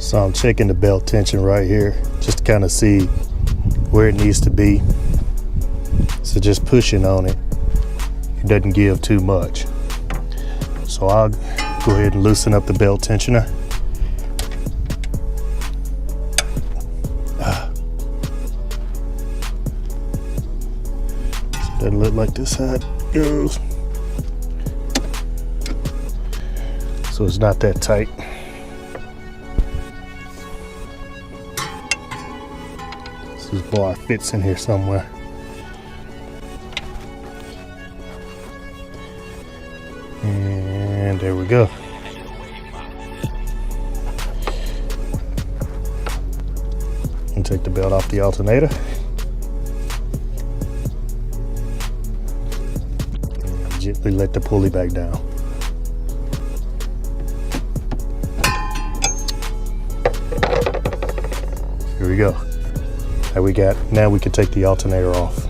So I'm checking the belt tension right here just to kind of see where it needs to be. So just pushing on it, it doesn't give too much. So I'll go ahead and loosen up the belt tensioner. So it doesn't look like this side goes. So it's not that tight. This bar fits in here somewhere. And there we go. And take the belt off the alternator. And gently let the pulley back down. Here we go. Now we can take the alternator off.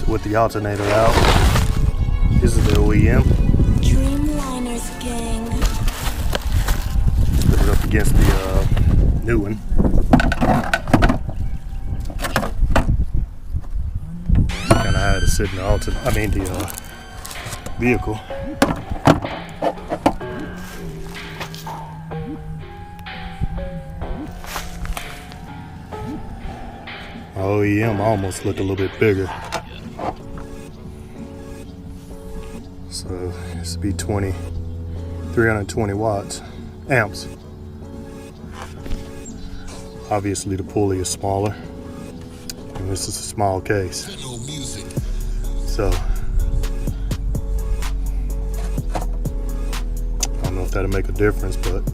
With the alternator out, this is the OEM. Dreamliners gang. Put it up against the new one. Kind of had to sit in the the vehicle. OEM almost look a little bit bigger. So this would be 320 watts, amps. Obviously the pulley is smaller, and this is a small case. So I don't know if that'll make a difference, but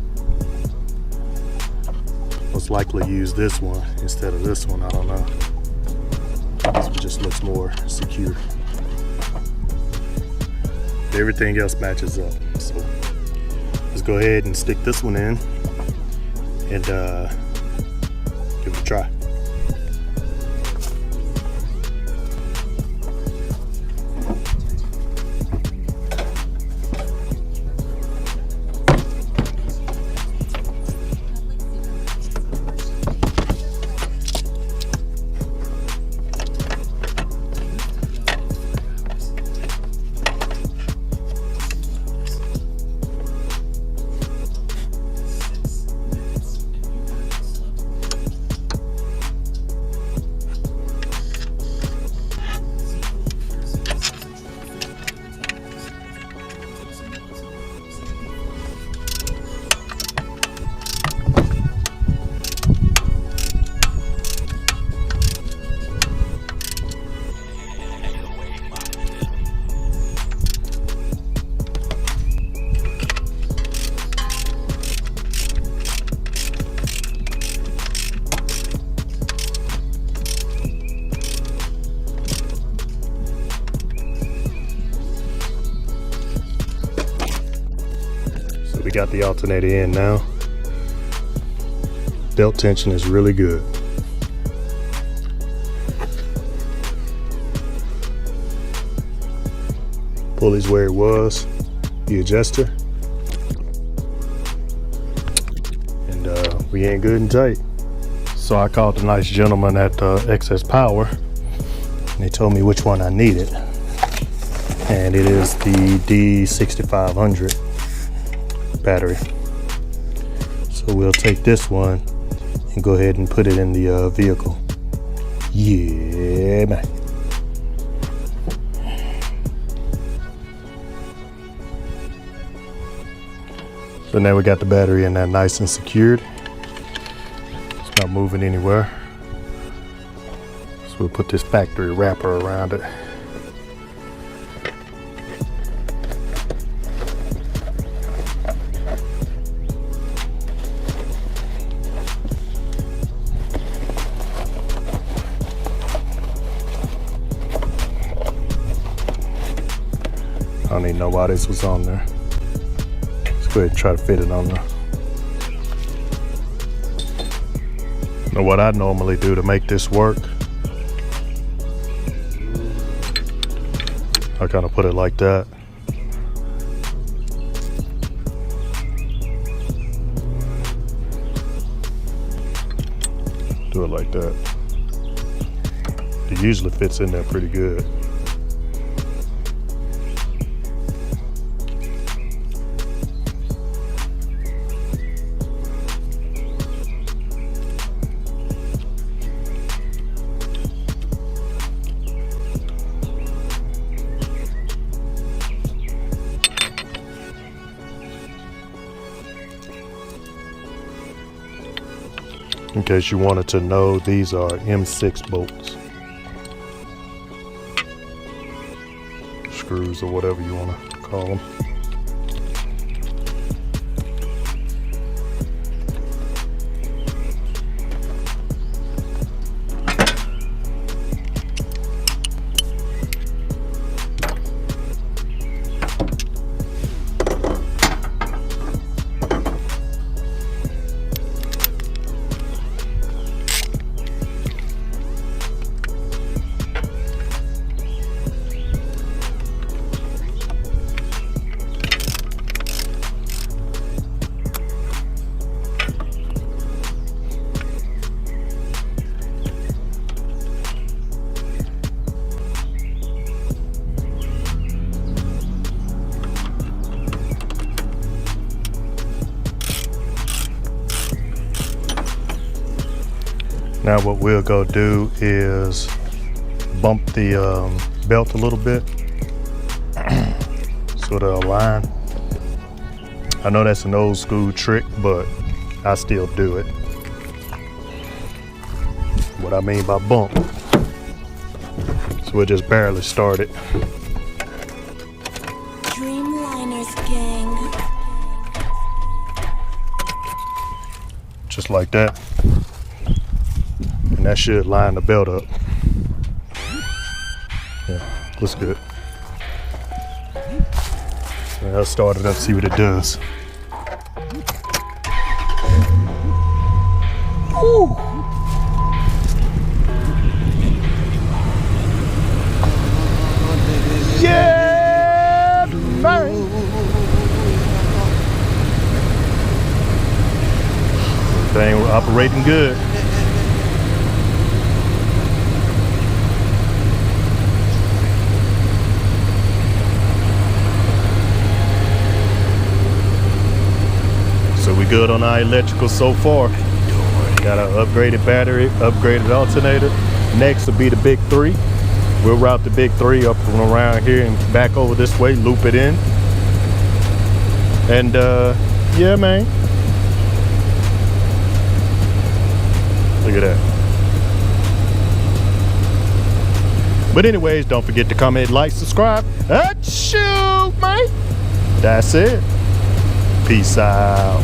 most likely use this one instead of this one. I don't know. This one just looks more secure. Everything else matches up. So let's go ahead and stick this one in and give it a try. We got the alternator in now. Belt tension is really good. Pulley's where it was, the adjuster. And we ain't good and tight. So I called the nice gentleman at Excess Power, and they told me which one I needed. And it is the D6500 battery. So we'll take this one and go ahead and put it in the vehicle. Yeah, man. So now we got the battery in there nice and secured. It's not moving anywhere. So we'll put this factory wrapper around it. I don't even know why this was on there. Let's go ahead and try to fit it on there. Now what I normally do to make this work, I kind of put it like that. Do it like that. It usually fits in there pretty good. In case you wanted to know, these are M6 bolts. Screws or whatever you want to call them. Now what we'll go do is bump the belt a little bit so they'll align. I know that's an old school trick, but I still do it. What I mean by bump. So we'll just barely start it. Dreamliners gang. Just like that. And that should line the belt up. Yeah, looks good. So I'll start it up, see what it does. Woo! Yeah, man. Thing operating good. So we good on our electrical so far. Got an upgraded battery, upgraded alternator. Next will be the big 3. We'll route the big 3 up from around here and back over this way, loop it in. And yeah, man. Look at that. But anyways, don't forget to comment, like, subscribe. Achoo, man. That's it. Peace out.